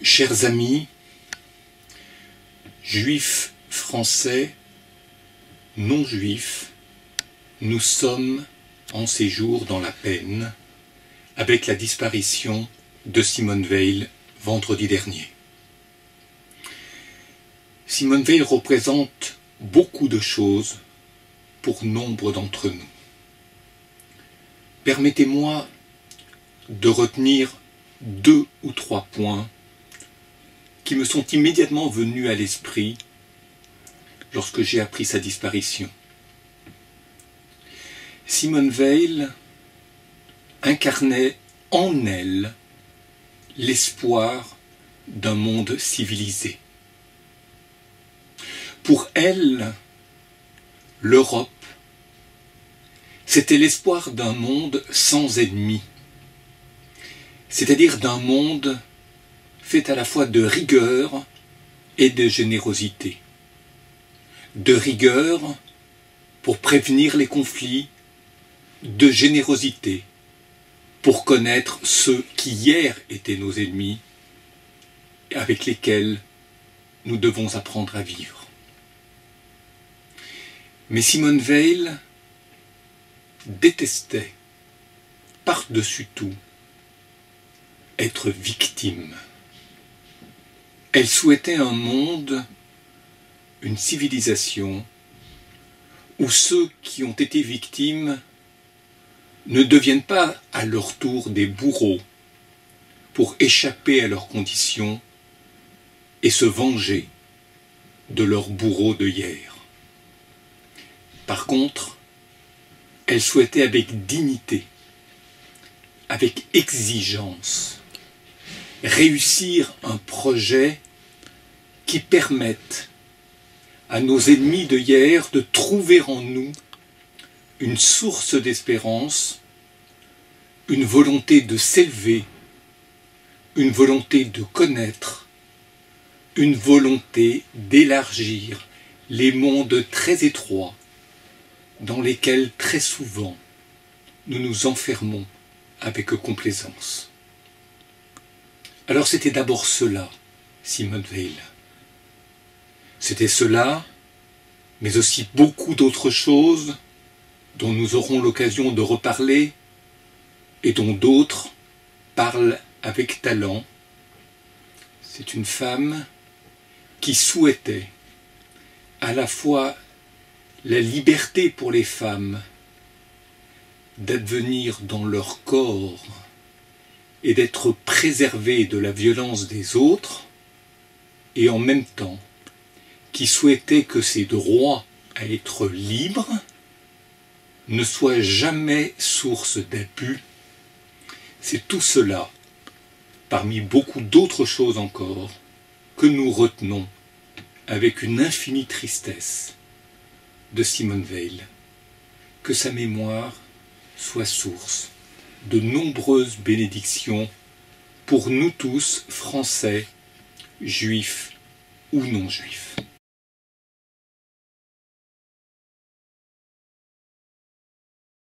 Chers amis, juifs français, non-juifs, nous sommes en séjour dans la peine avec la disparition de Simone Veil vendredi dernier. Simone Veil représente beaucoup de choses pour nombre d'entre nous. Permettez-moi de retenir 2 ou 3 points qui me sont immédiatement venus à l'esprit lorsque j'ai appris sa disparition. Simone Veil incarnait en elle l'espoir d'un monde civilisé. Pour elle, l'Europe, c'était l'espoir d'un monde sans ennemis, c'est-à-dire d'un monde fait à la fois de rigueur et de générosité. De rigueur pour prévenir les conflits, de générosité pour connaître ceux qui hier étaient nos ennemis et avec lesquels nous devons apprendre à vivre. Mais Simone Veil détestait par-dessus tout être victime. Elle souhaitait un monde, une civilisation, où ceux qui ont été victimes ne deviennent pas à leur tour des bourreaux pour échapper à leurs conditions et se venger de leurs bourreaux de hier. Par contre, elle souhaitait avec dignité, avec exigence, réussir un projet qui permette à nos ennemis de hier de trouver en nous une source d'espérance, une volonté de s'élever, une volonté de connaître, une volonté d'élargir les mondes très étroits dans lesquels très souvent nous nous enfermons avec complaisance. Alors c'était d'abord cela, Simone Veil. C'était cela, mais aussi beaucoup d'autres choses dont nous aurons l'occasion de reparler et dont d'autres parlent avec talent. C'est une femme qui souhaitait à la fois la liberté pour les femmes d'advenir dans leur corps et d'être préservées de la violence des autres, et en même temps qui souhaitait que ces droits à être libres ne soient jamais source d'abus. C'est tout cela, parmi beaucoup d'autres choses encore, que nous retenons avec une infinie tristesse de Simone Veil. Que sa mémoire soit source de nombreuses bénédictions pour nous tous, Français, Juifs ou non-Juifs.